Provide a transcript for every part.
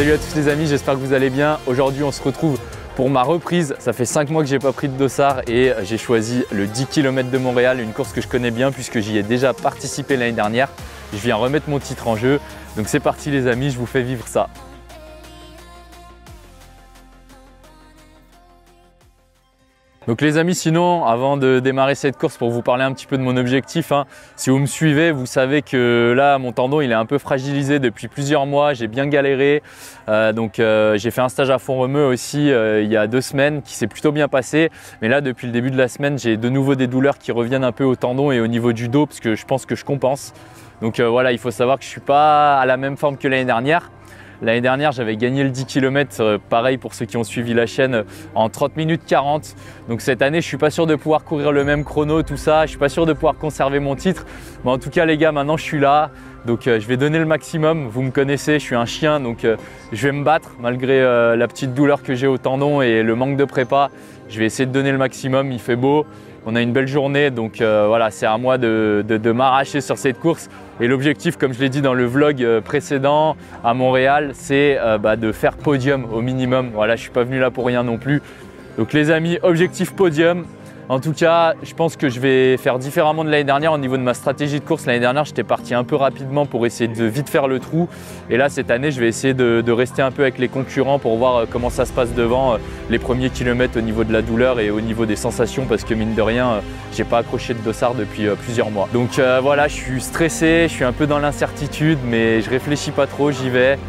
Salut à tous les amis, j'espère que vous allez bien. Aujourd'hui on se retrouve pour ma reprise. Ça fait 5 mois que j'ai pas pris de dossard et j'ai choisi le 10 km de Montréal, une course que je connais bien puisque j'y ai déjà participé l'année dernière. Je viens remettre mon titre en jeu. Donc c'est parti les amis, je vous fais vivre ça. Donc les amis, sinon, avant de démarrer cette course, pour vous parler un petit peu de mon objectif, si vous me suivez, vous savez que là, mon tendon, il est un peu fragilisé depuis plusieurs mois, j'ai bien galéré. J'ai fait un stage à Font-Romeu aussi il y a 2 semaines qui s'est plutôt bien passé. Mais là, depuis le début de la semaine, j'ai de nouveau des douleurs qui reviennent un peu au tendon et au niveau du dos parce que je pense que je compense. Donc voilà, il faut savoir que je ne suis pas à la même forme que l'année dernière. L'année dernière, j'avais gagné le 10 km, pareil pour ceux qui ont suivi la chaîne, en 30 minutes 40. Donc cette année, je ne suis pas sûr de pouvoir courir le même chrono, tout ça. Je ne suis pas sûr de pouvoir conserver mon titre. Mais en tout cas, les gars, maintenant, je suis là. Donc je vais donner le maximum. Vous me connaissez, je suis un chien. Donc je vais me battre malgré la petite douleur que j'ai au tendon et le manque de prépa. Je vais essayer de donner le maximum. Il fait beau. On a une belle journée. Donc voilà, c'est à moi de m'arracher sur cette course. Et l'objectif, comme je l'ai dit dans le vlog précédent à Montréal, c'est de faire podium au minimum. Voilà, je ne suis pas venu là pour rien non plus. Donc les amis, objectif podium. En tout cas, je pense que je vais faire différemment de l'année dernière au niveau de ma stratégie de course. L'année dernière, j'étais parti un peu rapidement pour essayer de vite faire le trou. Et là, cette année, je vais essayer de rester un peu avec les concurrents pour voir comment ça se passe devant les premiers kilomètres au niveau de la douleur et au niveau des sensations parce que mine de rien, j'ai pas accroché de dossard depuis plusieurs mois. Donc voilà, je suis stressé, je suis un peu dans l'incertitude, mais je réfléchis pas trop, j'y vais.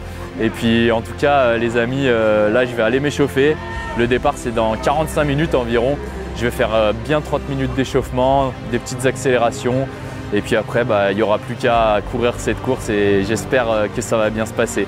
Et puis en tout cas, les amis, là, je vais aller m'échauffer. Le départ, c'est dans 45 minutes environ. Je vais faire bien 30 minutes d'échauffement, des petites accélérations et puis après il n'y aura plus qu'à courir cette course et j'espère que ça va bien se passer.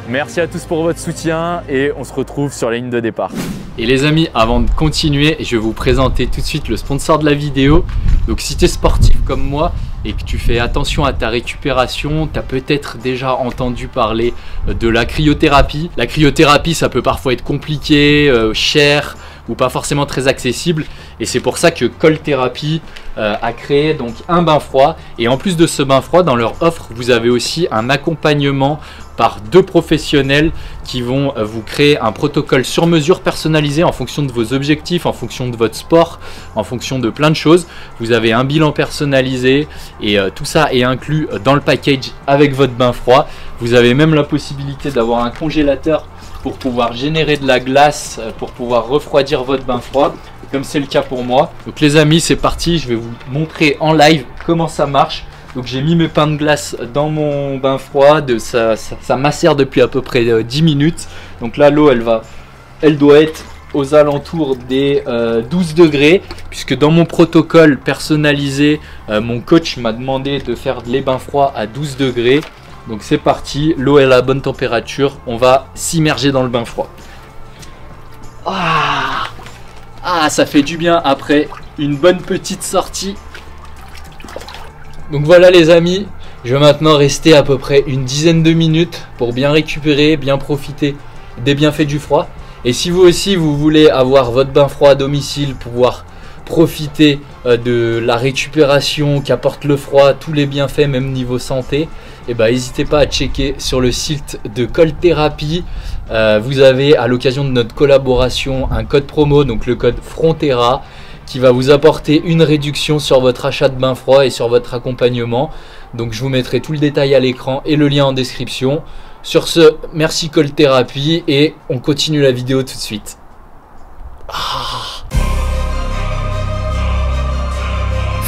Merci à tous pour votre soutien et on se retrouve sur la ligne de départ. Et les amis, avant de continuer, je vais vous présenter tout de suite le sponsor de la vidéo. Donc si tu es sportif comme moi et que tu fais attention à ta récupération, tu as peut-être déjà entendu parler de la cryothérapie. La cryothérapie, ça peut parfois être compliqué, cher, ou pas forcément très accessible et c'est pour ça que Coltherapy a créé donc un bain froid et en plus de ce bain froid dans leur offre vous avez aussi un accompagnement par 2 professionnels qui vont vous créer un protocole sur mesure personnalisé en fonction de vos objectifs, en fonction de votre sport, en fonction de plein de choses. Vous avez un bilan personnalisé et tout ça est inclus dans le package avec votre bain froid. Vous avez même la possibilité d'avoir un congélateur pour pouvoir générer de la glace, pour pouvoir refroidir votre bain froid, comme c'est le cas pour moi. Donc les amis, c'est parti, je vais vous montrer en live comment ça marche. Donc j'ai mis mes pains de glace dans mon bain froid, ça macère depuis à peu près 10 minutes. Donc là l'eau elle doit être aux alentours des 12 degrés, puisque dans mon protocole personnalisé, mon coach m'a demandé de faire les bains froids à 12 degrés. Donc c'est parti, l'eau est à la bonne température, on va s'immerger dans le bain froid. Ça fait du bien après une bonne petite sortie. Donc voilà les amis, je vais maintenant rester à peu près une dizaine de minutes pour bien récupérer, bien profiter des bienfaits du froid. Et si vous aussi vous voulez avoir votre bain froid à domicile, pouvoir profiter de la récupération qu'apporte le froid, tous les bienfaits même niveau santé, n'hésitez pas à checker sur le site de Coltherapy. Vous avez à l'occasion de notre collaboration un code promo, donc le code Frontera, qui va vous apporter une réduction sur votre achat de bain froid et sur votre accompagnement. Donc je vous mettrai tout le détail à l'écran et le lien en description. Sur ce, merci Coltherapy et on continue la vidéo tout de suite.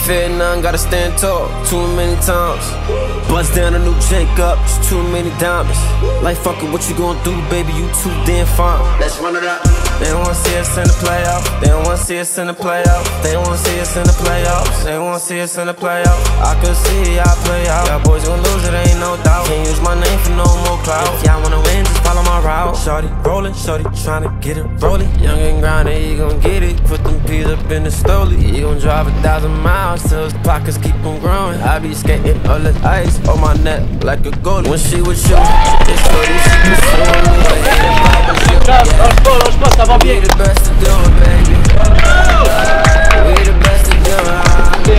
Fear none, gotta stand tall too many times. Bust down a new Jacob, just too many diamonds. Like fuck it, what you gonna do, baby? You too damn fine. Let's run it up. They don't wanna see us in the playoffs. They don't wanna see us in the playoffs. They don't wanna see us in the playoffs. They don't wanna see us in the playoffs. I could see y'all play out. Y'all boys gon' lose it, ain't no doubt. Can't use my name for no more clout. If y'all wanna win, just follow my route. Shorty rollin', shorty tryna get it rollin'. Young and grindin', he gon' get it. Put them peas up in the stoley. He gon' drive 1,000 miles till his pockets keep on growing. I be skating all the ice on my neck like a goalie. When she was you, this shorty, she was showing me. We the best to do it, baby. We the best to do it.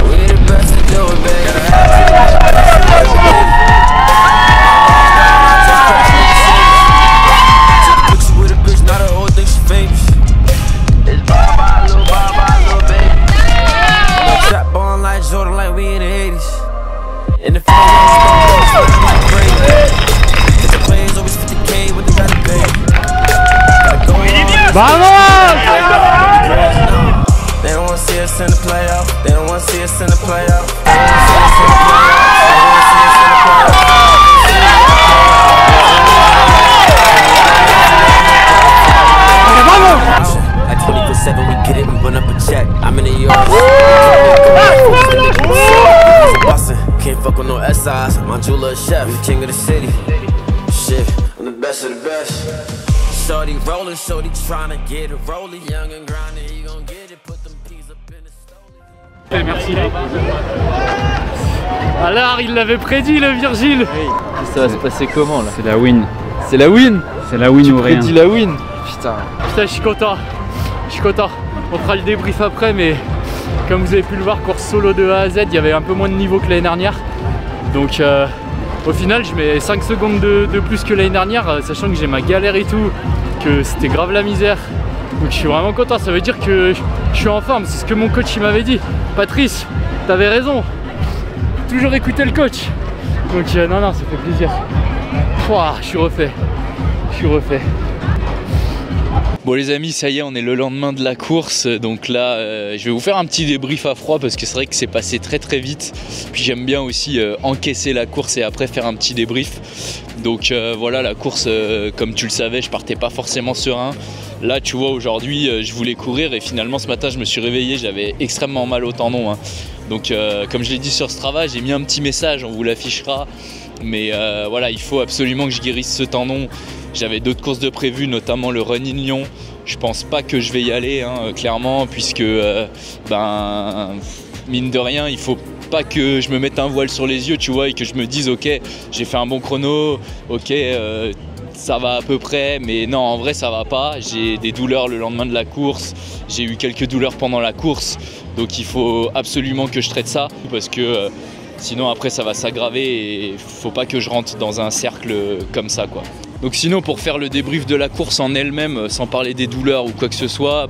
We the best to do it, baby. Vamos! They don't wanna see us in the playoff. They don't wanna see us in the playoff. At 24/7, we get it, we run up a check. I'm in the yard. Boston, can't fuck with no SIs. My jeweler, chef, the king of the city. Shit, I'm the best of the best. Shorty rollin', shorty tryna get it rolling. Young and grindin', he gon' get it. Put them peas up in the stove. Merci. Alors, il l'avait prédit, le Virgile. Ça va se passer comment là? C'est la win. C'est la win? C'est la win ou rien. Tu prédis la win? Putain. Putain, je suis content. Je suis content. On fera le débrief après, mais comme vous avez pu le voir, course solo de A à Z, il y avait un peu moins de niveau que l'année dernière. Donc au final, je mets 5 secondes de plus que l'année dernière, sachant que j'ai ma galère et tout, que c'était grave la misère. Donc je suis vraiment content, ça veut dire que je suis en forme, c'est ce que mon coach il m'avait dit. Patrice, t'avais raison, toujours écouter le coach. Donc non, ça fait plaisir. Pouah, je suis refait. Bon les amis, ça y est, on est le lendemain de la course, donc là je vais vous faire un petit débrief à froid parce que c'est vrai que c'est passé très vite, puis j'aime bien aussi encaisser la course et après faire un petit débrief. Donc voilà, la course, comme tu le savais, je partais pas forcément serein. Là tu vois, aujourd'hui je voulais courir et finalement ce matin je me suis réveillé, j'avais extrêmement mal au tendon, hein. Donc comme je l'ai dit sur Strava, j'ai mis un petit message, on vous l'affichera. Mais voilà, il faut absolument que je guérisse ce tendon. J'avais d'autres courses de prévues, notamment le Run in Lyon. Je pense pas que je vais y aller, hein, clairement, puisque mine de rien, il faut pas que je me mette un voile sur les yeux, tu vois, et que je me dise ok, j'ai fait un bon chrono, ok, ça va à peu près, mais non, en vrai ça va pas. J'ai des douleurs le lendemain de la course, j'ai eu quelques douleurs pendant la course, donc il faut absolument que je traite ça, parce que sinon après ça va s'aggraver et faut pas que je rentre dans un cercle comme ça, quoi. Donc sinon, pour faire le débrief de la course en elle-même, sans parler des douleurs ou quoi que ce soit,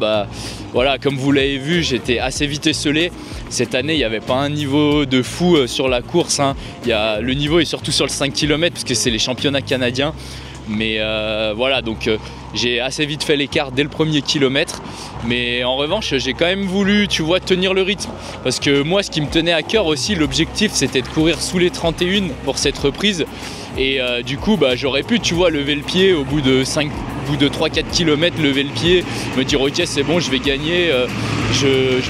voilà, comme vous l'avez vu, j'étais assez vite esselé. Cette année, il n'y avait pas un niveau de fou sur la course, hein. Le niveau est surtout sur le 5 km parce que c'est les championnats canadiens. Mais voilà, donc j'ai assez vite fait l'écart dès le premier kilomètre. Mais en revanche, j'ai quand même voulu, tu vois, tenir le rythme. Parce que moi, ce qui me tenait à cœur aussi, l'objectif, c'était de courir sous les 31 pour cette reprise. Et du coup, j'aurais pu, tu vois, lever le pied au bout de 3-4 km, lever le pied, me dire ok, c'est bon, je vais gagner, je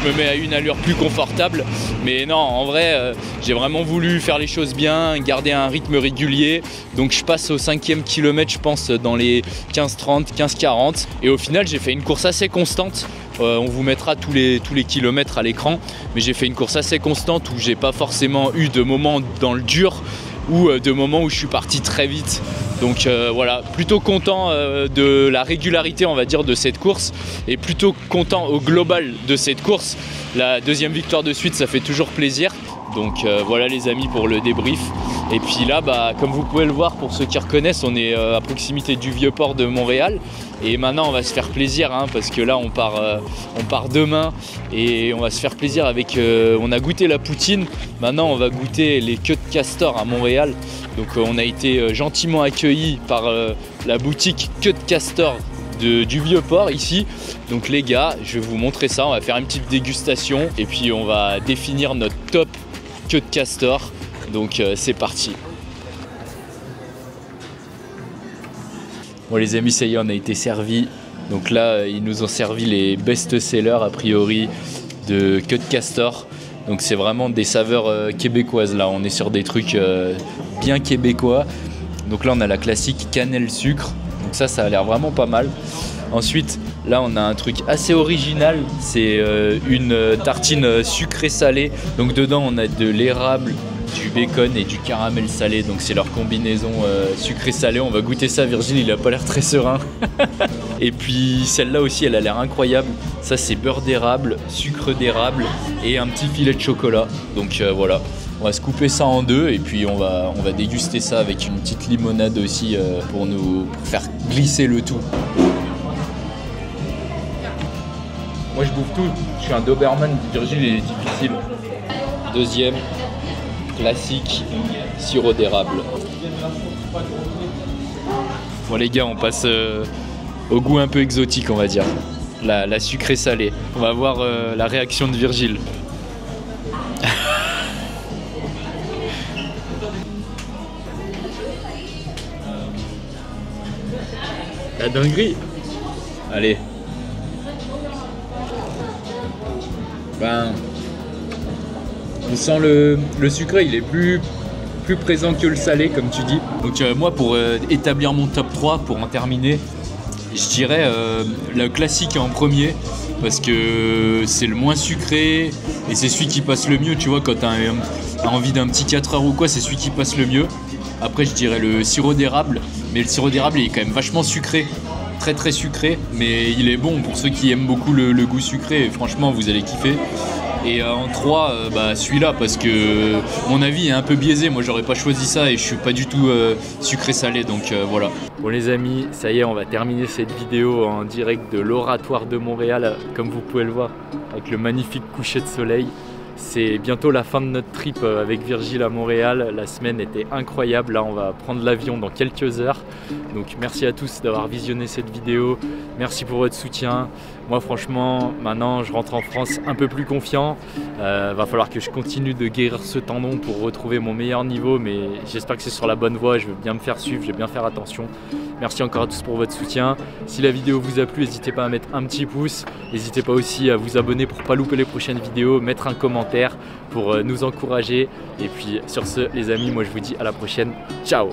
me mets à une allure plus confortable. Mais non, en vrai, j'ai vraiment voulu faire les choses bien, garder un rythme régulier. Donc je passe au 5e kilomètre, je pense, dans les 15-30, 15-40. Et au final, j'ai fait une course assez constante. On vous mettra tous les kilomètres à l'écran. Mais j'ai fait une course assez constante où j'ai pas forcément eu de moments dans le dur ou de moments où je suis parti très vite. Donc voilà, plutôt content de la régularité, on va dire, de cette course et plutôt content au global de cette course. La deuxième victoire de suite, ça fait toujours plaisir. Donc voilà les amis pour le débrief. Et puis là, comme vous pouvez le voir, pour ceux qui reconnaissent, on est à proximité du Vieux-Port de Montréal. Et maintenant on va se faire plaisir, hein, parce que là on part demain et on va se faire plaisir avec, on a goûté la poutine, maintenant on va goûter les queues de castor à Montréal. Donc on a été gentiment accueillis par la boutique queues de castor du Vieux-Port ici. Donc les gars, je vais vous montrer ça, on va faire une petite dégustation et puis on va définir notre top queue de castor. Donc c'est parti. Bon les amis, ça y est, on a été servis. Donc là, ils nous ont servi les best-sellers a priori de queue de castor. Donc c'est vraiment des saveurs québécoises là. On est sur des trucs bien québécois. Donc là, on a la classique cannelle sucre. Donc ça a l'air vraiment pas mal. Ensuite, là, on a un truc assez original. C'est une tartine sucrée salée. Donc dedans, on a de l'érable, du bacon et du caramel salé, donc c'est leur combinaison sucré-salé. On va goûter ça, Virgile il a pas l'air très serein. Et puis celle-là aussi elle a l'air incroyable, ça c'est beurre d'érable, sucre d'érable et un petit filet de chocolat. Donc voilà, on va se couper ça en deux et puis on va déguster ça avec une petite limonade aussi pour faire glisser le tout. Moi je bouffe tout, je suis un Doberman, Virgile il est difficile. Deuxième, classique, sirop d'érable. Bon les gars, on passe au goût un peu exotique, on va dire. La sucrée salée. On va voir la réaction de Virgile. La dinguerie. Allez. Ben, on sent le sucré, il est plus présent que le salé, comme tu dis. Donc moi, pour établir mon top 3, pour en terminer, je dirais le classique en premier, parce que c'est le moins sucré et c'est celui qui passe le mieux, tu vois, quand t'as envie d'un petit 4 heures ou quoi, c'est celui qui passe le mieux. Après, je dirais le sirop d'érable, mais le sirop d'érable, il est quand même vachement sucré, très très sucré, mais il est bon pour ceux qui aiment beaucoup le goût sucré, et franchement, vous allez kiffer. Et en 3, celui-là, parce que mon avis est un peu biaisé, moi j'aurais pas choisi ça et je suis pas du tout sucré-salé, donc voilà. Bon les amis, ça y est, on va terminer cette vidéo en direct de l'Oratoire de Montréal, comme vous pouvez le voir, avec le magnifique coucher de soleil. C'est bientôt la fin de notre trip avec Virgile à Montréal. La semaine était incroyable. Là, on va prendre l'avion dans quelques heures. Donc, merci à tous d'avoir visionné cette vidéo. Merci pour votre soutien. Moi, franchement, maintenant, je rentre en France un peu plus confiant. Va falloir que je continue de guérir ce tendon pour retrouver mon meilleur niveau. Mais j'espère que c'est sur la bonne voie. Je veux bien me faire suivre. Je vais bien faire attention. Merci encore à tous pour votre soutien. Si la vidéo vous a plu, n'hésitez pas à mettre un petit pouce. N'hésitez pas aussi à vous abonner pour ne pas louper les prochaines vidéos. Mettre un commentaire pour nous encourager. Et puis sur ce, les amis, moi je vous dis à la prochaine. Ciao!